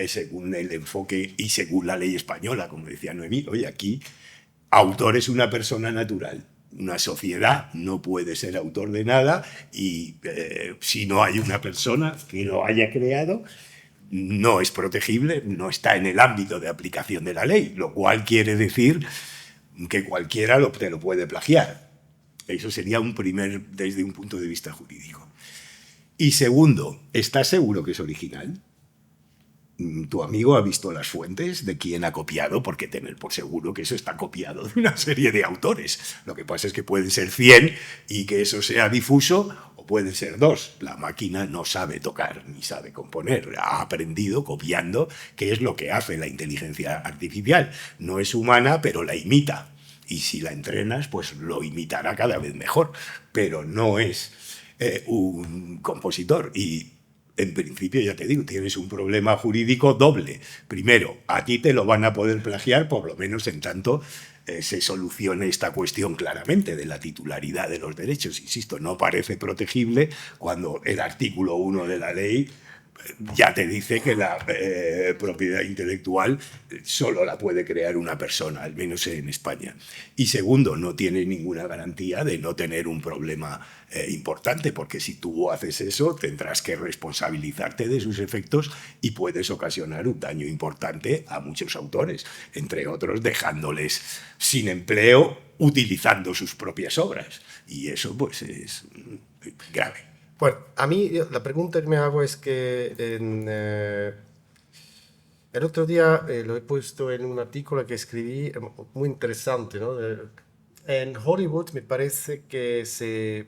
según el enfoque y según la ley española, como decía Noemí, oye, aquí autor es una persona natural. Una sociedad no puede ser autor de nada y si no hay una persona que lo haya creado, no es protegible, no está en el ámbito de aplicación de la ley, lo cual quiere decir que cualquiera te lo puede plagiar. Eso sería desde un punto de vista jurídico. Y segundo, ¿estás seguro que es original? Tu amigo ha visto las fuentes de quién ha copiado, porque tener por seguro que eso está copiado de una serie de autores. Lo que pasa es que pueden ser 100 y que eso sea difuso, o pueden ser 2. La máquina no sabe tocar ni sabe componer. Ha aprendido copiando, que es lo que hace la inteligencia artificial. No es humana, pero la imita. Y si la entrenas, pues lo imitará cada vez mejor. Pero no es un compositor. Y en principio, ya te digo, tienes un problema jurídico doble. Primero, a ti te lo van a poder plagiar, por lo menos en tanto se solucione esta cuestión claramente de la titularidad de los derechos. Insisto, no parece protegible cuando el artículo 1 de la ley ya te dice que la propiedad intelectual solo la puede crear una persona, al menos en España. Y segundo, no tiene ninguna garantía de no tener un problema importante, porque si tú haces eso, tendrás que responsabilizarte de sus efectos y puedes ocasionar un daño importante a muchos autores, entre otros dejándoles sin empleo utilizando sus propias obras. Y eso pues es grave. Bueno, a mí la pregunta que me hago es que el otro día lo he puesto en un artículo que escribí muy interesante, ¿no? En Hollywood me parece que se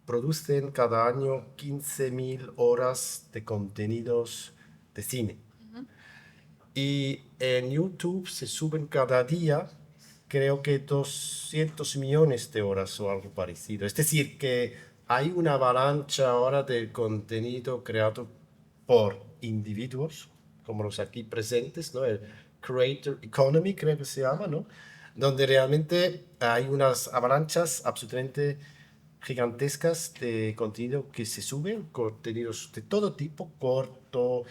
producen cada año 15.000 horas de contenidos de cine. Y en YouTube se suben cada día, creo que 200 millones de horas o algo parecido. Es decir, que hay una avalancha ahora de contenido creado por individuos, como los aquí presentes, ¿no? El Creator Economy, creo que se llama, ¿no? Donde realmente hay unas avalanchas absolutamente gigantescas de contenido que se suben, contenidos de todo tipo, corto,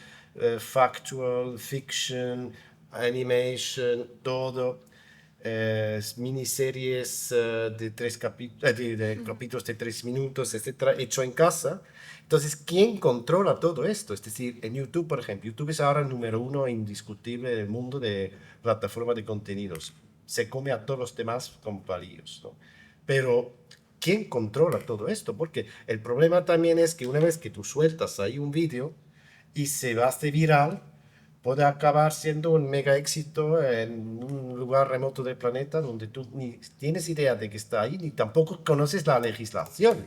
factual, fiction, animation, todo, miniseries de capítulos de 3 minutos, etcétera, hecho en casa. Entonces, ¿quién controla todo esto? Es decir, en YouTube, por ejemplo, YouTube es ahora el número 1 indiscutible del mundo de plataformas de contenidos. Se come a todos los demás con palillos, ¿no? Pero ¿quién controla todo esto? Porque el problema también es que una vez que tú sueltas ahí un vídeo y se hace viral, puede acabar siendo un mega éxito en un lugar remoto del planeta donde tú ni tienes idea de que está ahí, ni tampoco conoces la legislación.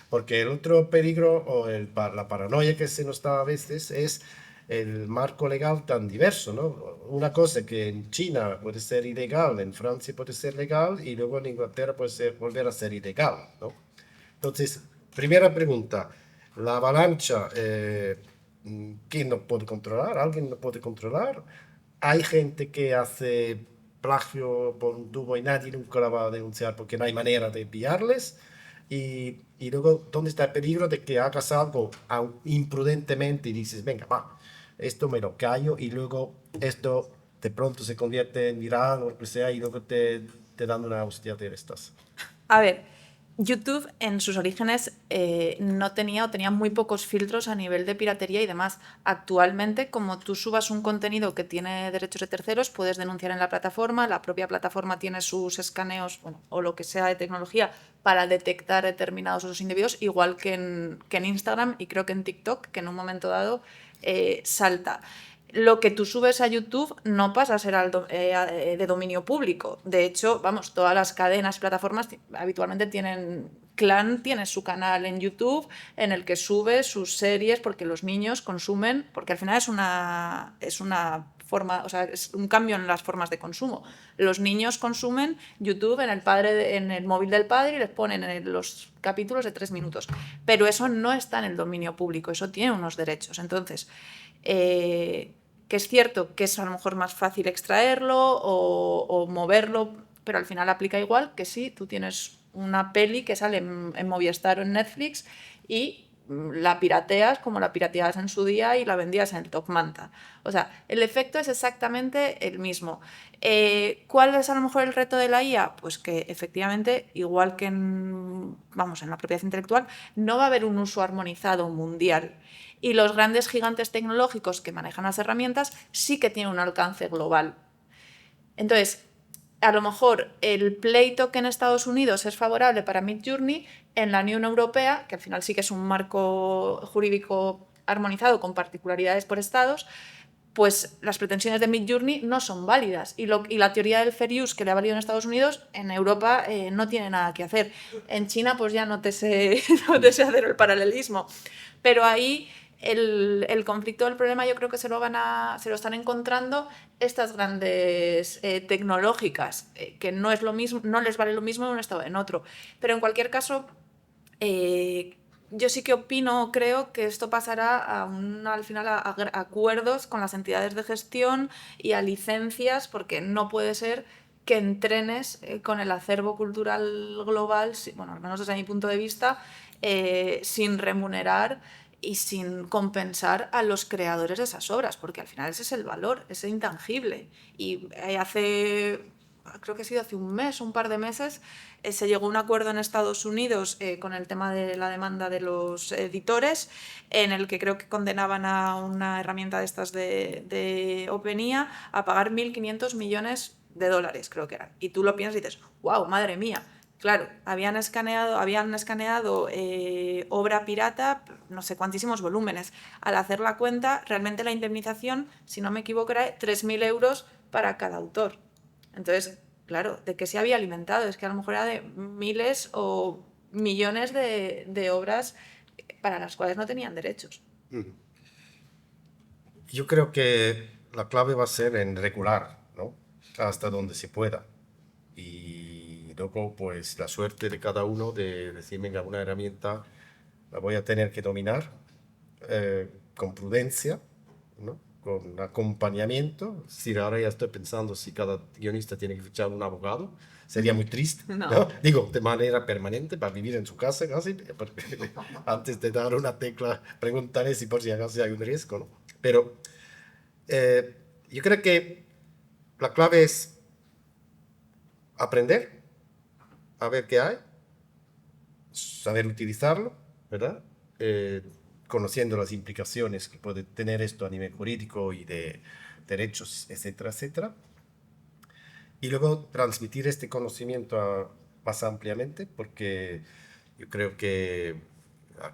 Porque el otro peligro o la paranoia que se nos da a veces es el marco legal tan diverso, ¿no? Una cosa que en China puede ser ilegal, en Francia puede ser legal y luego en Inglaterra puede volver a ser ilegal, ¿no? Entonces, primera pregunta, la avalancha, ¿quién lo puede controlar? ¿Alguien lo puede controlar? Hay gente que hace plagio por un tubo y nadie nunca la va a denunciar porque no hay manera de pillarles. Y luego, ¿dónde está el peligro de que hagas algo imprudentemente y dices, venga, va, esto me lo callo y luego esto de pronto se convierte en viral o lo que sea y luego te dan una hostia de estas? A ver, YouTube en sus orígenes no tenía o tenía muy pocos filtros a nivel de piratería y demás. Actualmente, como tú subas un contenido que tiene derechos de terceros, puedes denunciar en la propia plataforma tiene sus escaneos, bueno, o lo que sea de tecnología para detectar determinados otros individuos, igual que en Instagram y creo que en TikTok, que en un momento dado salta. Lo que tú subes a YouTube no pasa a ser de dominio público. De hecho, vamos, todas las cadenas, plataformas habitualmente tienen Clan tiene su canal en YouTube en el que sube sus series porque los niños consumen, porque al final es una forma, o sea, es un cambio en las formas de consumo. Los niños consumen YouTube en el móvil del padre y les ponen los capítulos de 3 minutos. Pero eso no está en el dominio público, eso tiene unos derechos. Entonces, que es cierto que es a lo mejor más fácil extraerlo o moverlo, pero al final aplica igual que si tú tienes una peli que sale en Movistar o en Netflix y la pirateas como la pirateabas en su día y la vendías en el Top Manta. O sea, el efecto es exactamente el mismo. ¿Cuál es a lo mejor el reto de la IA? Pues que efectivamente, igual que en la propiedad intelectual, no va a haber un uso armonizado mundial. Y los grandes gigantes tecnológicos que manejan las herramientas sí que tienen un alcance global. Entonces, a lo mejor el pleito que en Estados Unidos es favorable para Midjourney, en la Unión Europea, que al final sí que es un marco jurídico armonizado con particularidades por estados, pues las pretensiones de Midjourney no son válidas. Y la teoría del fair use que le ha valido en Estados Unidos, en Europa no tiene nada que hacer. En China pues ya no te sé hacer el paralelismo. Pero ahí el conflicto del problema yo creo que se lo están encontrando estas grandes tecnológicas, que no es lo mismo, no les vale lo mismo en un estado o en otro. Pero en cualquier caso, yo sí que creo que esto pasará al final a acuerdos con las entidades de gestión y a licencias, porque no puede ser que entrenes con el acervo cultural global, bueno, al menos desde mi punto de vista, sin remunerar y sin compensar a los creadores de esas obras, porque al final ese es el valor, ese intangible. Y creo que ha sido hace un mes, un par de meses, se llegó a un acuerdo en Estados Unidos con el tema de la demanda de los editores, en el que creo que condenaban a una herramienta de estas de OpenIA a pagar $1.500 millones, creo que eran. Y tú lo piensas y dices, wow, madre mía. Claro, habían escaneado obra pirata, no sé cuantísimos volúmenes. Al hacer la cuenta, realmente la indemnización, si no me equivoco, era 3.000 euros para cada autor. Entonces, claro, ¿de qué se había alimentado? Es que a lo mejor era de miles o millones de obras para las cuales no tenían derechos. Yo creo que la clave va a ser en regular, ¿no? Hasta donde se pueda. Y luego, pues, la suerte de cada uno de decir, venga, una herramienta la voy a tener que dominar con prudencia, ¿no? Con acompañamiento. Si ahora ya estoy pensando si cada guionista tiene que fichar un abogado, sería muy triste, No. ¿no? Digo, de manera permanente, para vivir en su casa casi, porque antes de dar una tecla, preguntaré si por si acaso hay un riesgo, ¿no? Pero yo creo que la clave es aprender, a ver qué hay, saber utilizarlo, ¿verdad? Conociendo las implicaciones que puede tener esto a nivel jurídico y de derechos, etcétera, etcétera. Y luego transmitir este conocimiento más ampliamente, porque yo creo que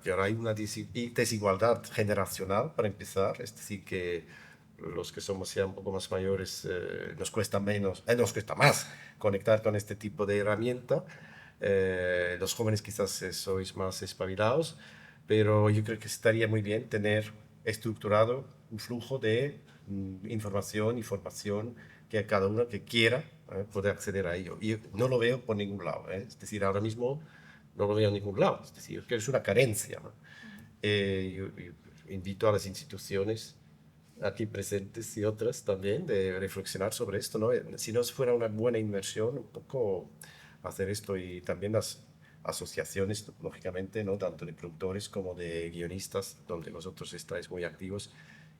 ahora hay una desigualdad generacional, para empezar, es decir, que los que somos ya un poco más mayores nos cuesta más conectar con este tipo de herramienta. Los jóvenes quizás sois más espabilados, pero yo creo que estaría muy bien tener estructurado un flujo de información y formación que cada uno que quiera puede acceder a ello. Y no lo veo por ningún lado. Es decir, ahora mismo no lo veo en ningún lado. Es decir, que es una carencia, ¿no? Yo invito a las instituciones aquí presentes y otras también de reflexionar sobre esto, ¿no? Si no fuera una buena inversión, un poco hacer esto, y también las asociaciones, lógicamente, ¿no? Tanto de productores como de guionistas, donde vosotros estáis muy activos,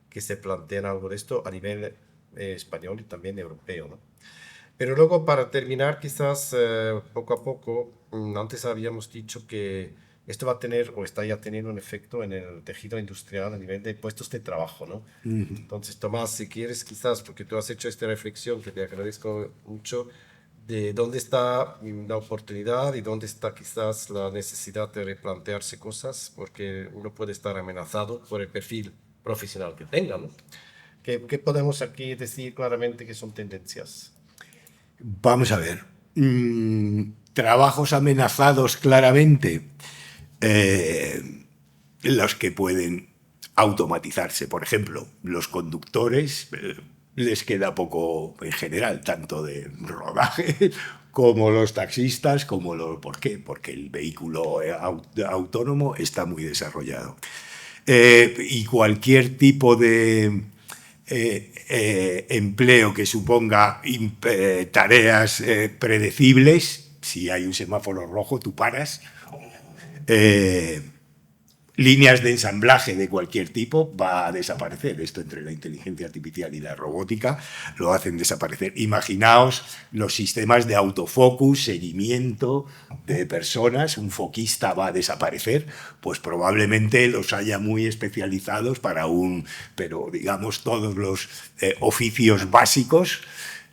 que se planteen algo de esto a nivel español y también europeo, ¿no? Pero luego, para terminar, quizás poco a poco, antes habíamos dicho que esto va a tener o está ya teniendo un efecto en el tejido industrial a nivel de puestos de trabajo, ¿no? Entonces, Tomás, si quieres, quizás, porque tú has hecho esta reflexión, que te agradezco mucho, de dónde está la oportunidad y dónde está quizás la necesidad de replantearse cosas, porque uno puede estar amenazado por el perfil profesional que tenga, ¿no? ¿Qué podemos aquí decir claramente que son tendencias? Vamos a ver. Trabajos amenazados claramente, los que pueden automatizarse. Por ejemplo, los conductores les queda poco en general, tanto de rodaje como los taxistas, como los... ¿Por qué? Porque el vehículo autónomo está muy desarrollado. Y cualquier tipo de empleo que suponga tareas predecibles, si hay un semáforo rojo, tú paras. Líneas de ensamblaje de cualquier tipo va a desaparecer. Esto entre la inteligencia artificial y la robótica lo hacen desaparecer. Imaginaos los sistemas de autofocus, seguimiento de personas. Un foquista va a desaparecer, pues probablemente los haya muy especializados para pero digamos todos los oficios básicos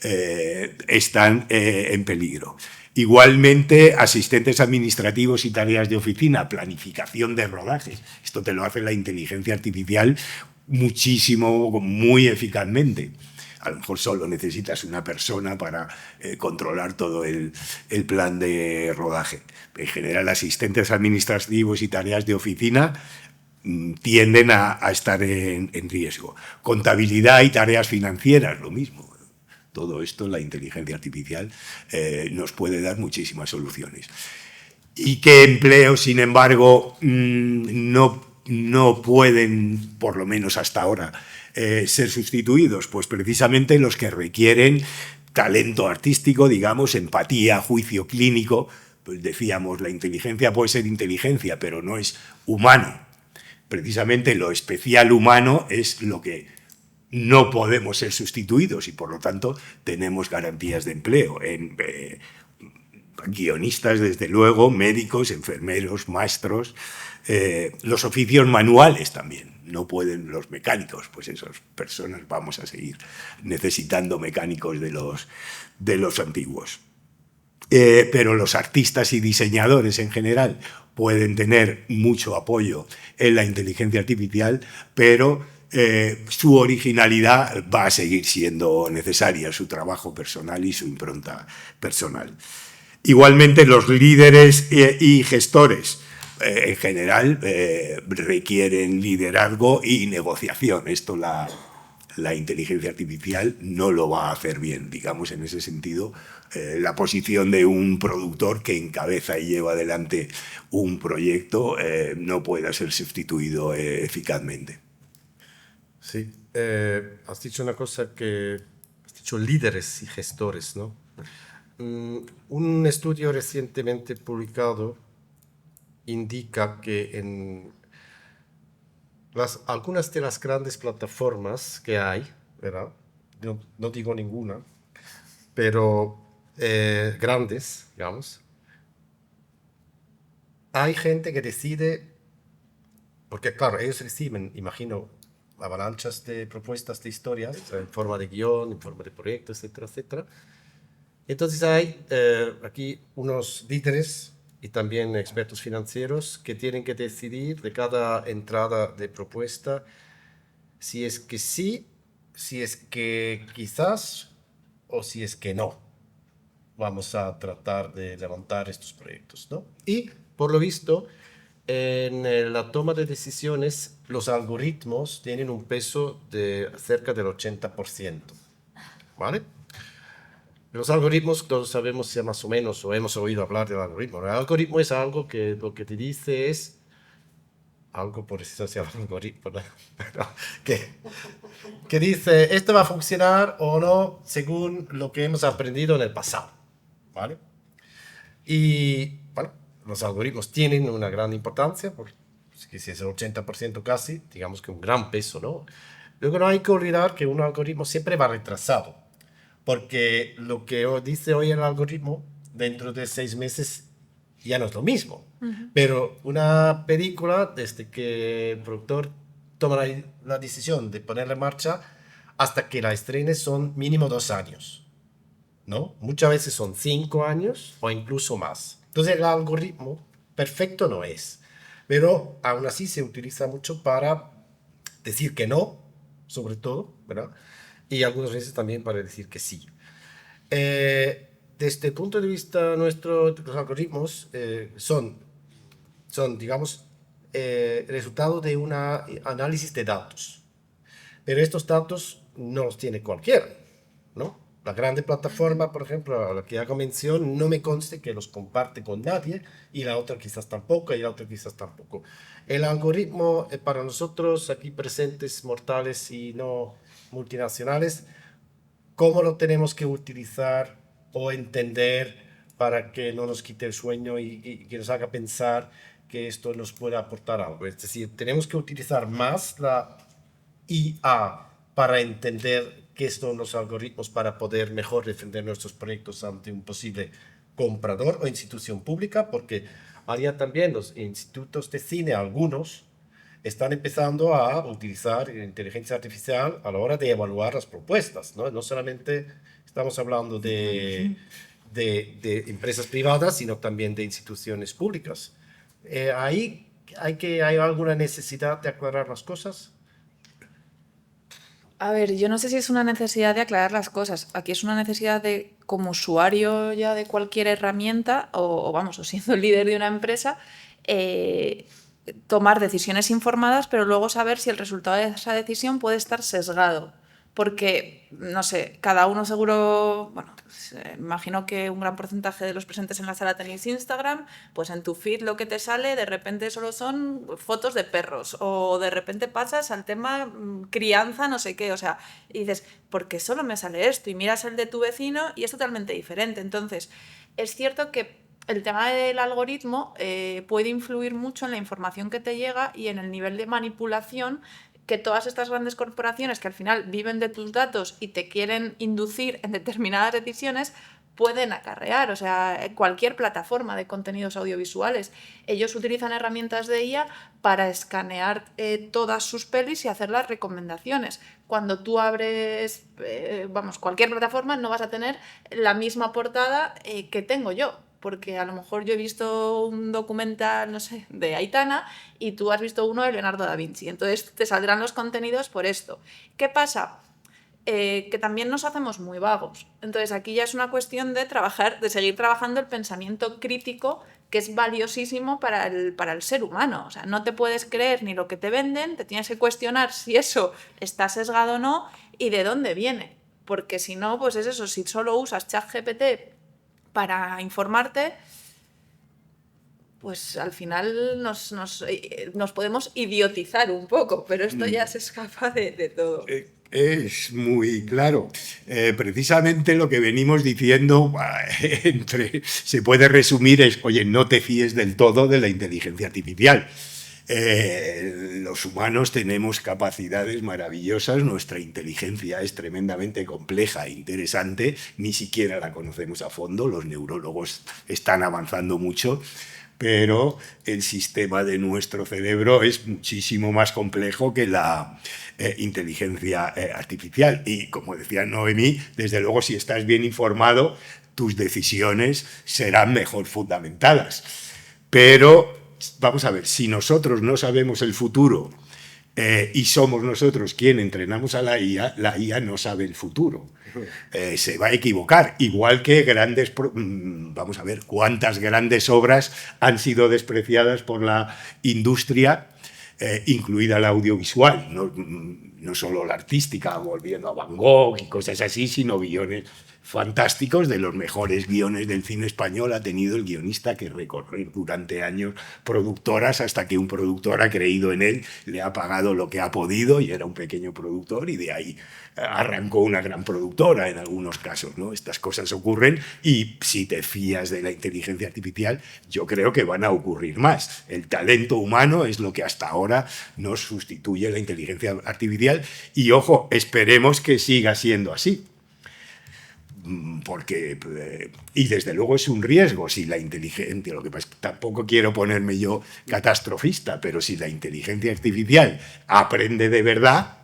están en peligro. Igualmente, asistentes administrativos y tareas de oficina, planificación de rodajes. Esto te lo hace la inteligencia artificial muchísimo, muy eficazmente. A lo mejor solo necesitas una persona para controlar todo el plan de rodaje. En general, asistentes administrativos y tareas de oficina tienden a estar en riesgo. Contabilidad y tareas financieras, lo mismo. Todo esto, la inteligencia artificial nos puede dar muchísimas soluciones. ¿Y qué empleos, sin embargo, no pueden, por lo menos hasta ahora, ser sustituidos? Pues precisamente los que requieren talento artístico, digamos, empatía, juicio clínico. Pues decíamos, la inteligencia puede ser inteligencia, pero no es humano. Precisamente lo especial humano es lo que no podemos ser sustituidos y, por lo tanto, tenemos garantías de empleo en guionistas, desde luego, médicos, enfermeros, maestros, los oficios manuales también. No pueden los mecánicos, pues esas personas vamos a seguir necesitando mecánicos de los antiguos. Pero los artistas y diseñadores en general pueden tener mucho apoyo en la inteligencia artificial, pero su originalidad va a seguir siendo necesaria, su trabajo personal y su impronta personal. Igualmente, los líderes y gestores en general requieren liderazgo y negociación. Esto la inteligencia artificial no lo va a hacer bien. Digamos, en ese sentido, la posición de un productor que encabeza y lleva adelante un proyecto no puede ser sustituido eficazmente. Sí, has dicho una cosa que has dicho líderes y gestores, ¿no? Un estudio recientemente publicado indica que en algunas de las grandes plataformas que hay, ¿verdad? No digo ninguna, pero grandes, digamos, hay gente que decide, porque claro, ellos reciben, imagino, avalanchas de propuestas de historias en forma de guión, en forma de proyecto, etcétera, etcétera. Entonces hay aquí unos líderes y también expertos financieros que tienen que decidir de cada entrada de propuesta si es que sí, si es que quizás o si es que no vamos a tratar de levantar estos proyectos, ¿no? Y por lo visto, en la toma de decisiones, los algoritmos tienen un peso de cerca del 80%, ¿vale? Los algoritmos, todos sabemos ya más o menos, o hemos oído hablar del algoritmo. El algoritmo es algo que lo que te dice es algo por esencia del algoritmo, ¿no? que dice, esto va a funcionar o no según lo que hemos aprendido en el pasado, ¿vale? Y, bueno, los algoritmos tienen una gran importancia, porque si es el 80% casi, digamos que un gran peso, ¿no? Luego no hay que olvidar que un algoritmo siempre va retrasado, porque lo que dice hoy el algoritmo, dentro de 6 meses ya no es lo mismo. Pero una película, desde que el productor toma la decisión de ponerla en marcha, hasta que la estrene son mínimo 2 años, ¿no? Muchas veces son 5 años o incluso más. Entonces el algoritmo perfecto no es, pero aún así se utiliza mucho para decir que no, sobre todo, ¿verdad? Y algunas veces también para decir que sí. desde el punto de vista nuestro, los algoritmos son, digamos, resultado de un análisis de datos. Pero estos datos no los tiene cualquiera, ¿no? La grande plataforma, por ejemplo, a la que hago mención, no me conste que los comparte con nadie, y la otra quizás tampoco, y la otra quizás tampoco. El algoritmo, para nosotros aquí presentes, mortales y no multinacionales, ¿cómo lo tenemos que utilizar o entender para que no nos quite el sueño y que nos haga pensar que esto nos puede aportar algo? Es decir, tenemos que utilizar más la IA para entender qué son los algoritmos para poder mejor defender nuestros proyectos ante un posible comprador o institución pública, porque había también los institutos de cine, algunos, están empezando a utilizar inteligencia artificial a la hora de evaluar las propuestas, ¿no? No solamente estamos hablando de empresas privadas, sino también de instituciones públicas. ¿Hay alguna necesidad de aclarar las cosas? A ver, yo no sé si es una necesidad de aclarar las cosas. Aquí es una necesidad de, como usuario ya de cualquier herramienta, o siendo el líder de una empresa, tomar decisiones informadas, pero luego saber si el resultado de esa decisión puede estar sesgado. Porque, no sé, cada uno seguro, pues, imagino que un gran porcentaje de los presentes en la sala tenéis Instagram, pues en tu feed lo que te sale de repente solo son fotos de perros, o de repente pasas al tema crianza, no sé qué, o sea, y dices, ¿por qué solo me sale esto? Y miras el de tu vecino y es totalmente diferente. Entonces, es cierto que el tema del algoritmo puede influir mucho en la información que te llega y en el nivel de manipulación que todas estas grandes corporaciones que al final viven de tus datos y te quieren inducir en determinadas decisiones pueden acarrear. O sea, cualquier plataforma de contenidos audiovisuales, ellos utilizan herramientas de IA para escanear todas sus pelis y hacer las recomendaciones. Cuando tú abres cualquier plataforma, no vas a tener la misma portada que tengo yo, porque a lo mejor yo he visto un documental, no sé, de Aitana y tú has visto uno de Leonardo da Vinci. Entonces te saldrán los contenidos por esto. ¿Qué pasa? Que también nos hacemos muy vagos. Entonces aquí ya es una cuestión de seguir trabajando el pensamiento crítico, que es valiosísimo para el ser humano. O sea, no te puedes creer ni lo que te venden, te tienes que cuestionar si eso está sesgado o no y de dónde viene. Porque si no, pues es eso, si solo usas ChatGPT para informarte, pues al final nos podemos idiotizar un poco, pero esto ya se escapa de todo. Es muy claro. Precisamente lo que venimos diciendo se puede resumir es, oye, no te fíes del todo de la inteligencia artificial. Los humanos tenemos capacidades maravillosas, nuestra inteligencia es tremendamente compleja e interesante, ni siquiera la conocemos a fondo, los neurólogos están avanzando mucho, pero el sistema de nuestro cerebro es muchísimo más complejo que la inteligencia artificial. Y como decía Noemí, desde luego si estás bien informado, tus decisiones serán mejor fundamentadas. Pero vamos a ver, si nosotros no sabemos el futuro y somos nosotros quien entrenamos a la IA no sabe el futuro. Se va a equivocar, igual que vamos a ver cuántas grandes obras han sido despreciadas por la industria, incluida la audiovisual, no solo la artística, volviendo a Van Gogh y cosas así, sino guiones fantásticos. De los mejores guiones del cine español ha tenido el guionista que recorrer durante años productoras hasta que un productor ha creído en él, le ha pagado lo que ha podido y era un pequeño productor y de ahí arrancó una gran productora en algunos casos, ¿no? Estas cosas ocurren y si te fías de la inteligencia artificial, yo creo que van a ocurrir más. El talento humano es lo que hasta ahora nos sustituye la inteligencia artificial y, ojo, esperemos que siga siendo así. Porque, y desde luego es un riesgo si la inteligencia, lo que pasa es que tampoco quiero ponerme yo catastrofista, pero si la inteligencia artificial aprende de verdad,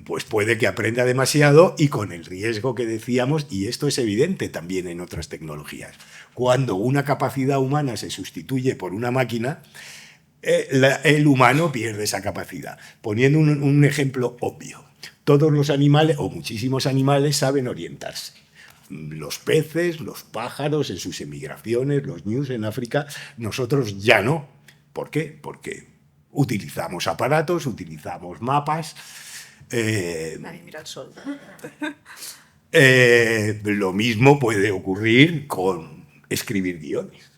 pues puede que aprenda demasiado y con el riesgo que decíamos, y esto es evidente también en otras tecnologías, cuando una capacidad humana se sustituye por una máquina, el humano pierde esa capacidad. Poniendo un ejemplo obvio. Todos los animales, o muchísimos animales, saben orientarse. los peces, los pájaros en sus emigraciones, los ñus en África. Nosotros ya no. ¿Por qué? Porque utilizamos aparatos, utilizamos mapas. Nadie mira el sol. Lo mismo puede ocurrir con escribir guiones.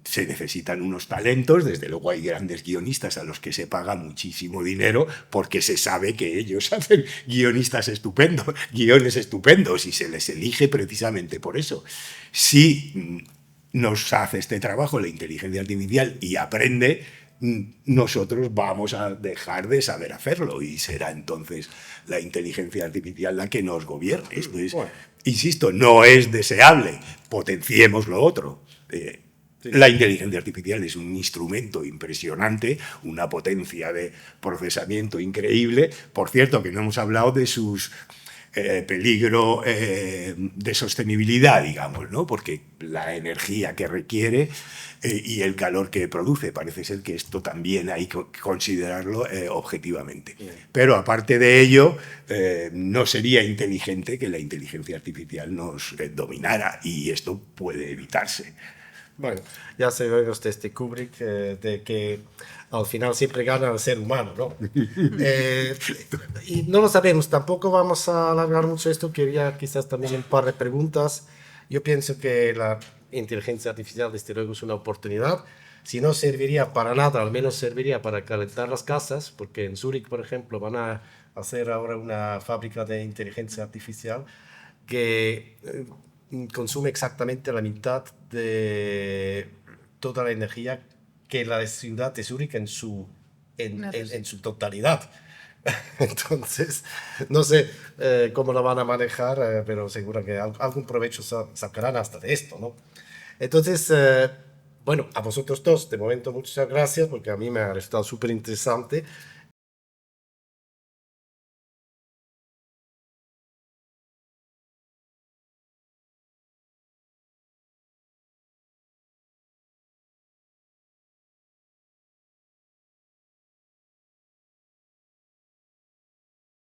Se necesitan unos talentos, desde luego hay grandes guionistas a los que se paga muchísimo dinero porque se sabe que ellos hacen guiones estupendos y se les elige precisamente por eso. Si nos hace este trabajo la inteligencia artificial y aprende, nosotros vamos a dejar de saber hacerlo y será entonces la inteligencia artificial la que nos gobierne. Esto es, insisto, no es deseable, potenciemos lo otro. La inteligencia artificial es un instrumento impresionante, una potencia de procesamiento increíble. Por cierto, que no hemos hablado de sus peligro de sostenibilidad, digamos, ¿no? Porque la energía que requiere y el calor que produce, parece ser que esto también hay que considerarlo objetivamente. Pero aparte de ello, no sería inteligente que la inteligencia artificial nos dominara y esto puede evitarse. Bueno, ya sabemos desde Kubrick de que al final siempre gana el ser humano, ¿no? Y no lo sabemos, tampoco vamos a alargar mucho esto, quería quizás también un par de preguntas. Yo pienso que la inteligencia artificial, desde luego, es una oportunidad. Si no serviría para nada, al menos serviría para calentar las casas, porque en Zúrich, por ejemplo, van a hacer ahora una fábrica de inteligencia artificial que consume exactamente la mitad de toda la energía que la ciudad de Zúrich en su totalidad. Entonces, no sé cómo lo van a manejar, pero seguro que algún provecho sacarán hasta de esto, ¿no? Entonces, bueno, a vosotros dos, de momento, muchas gracias, porque a mí me ha resultado súper interesante.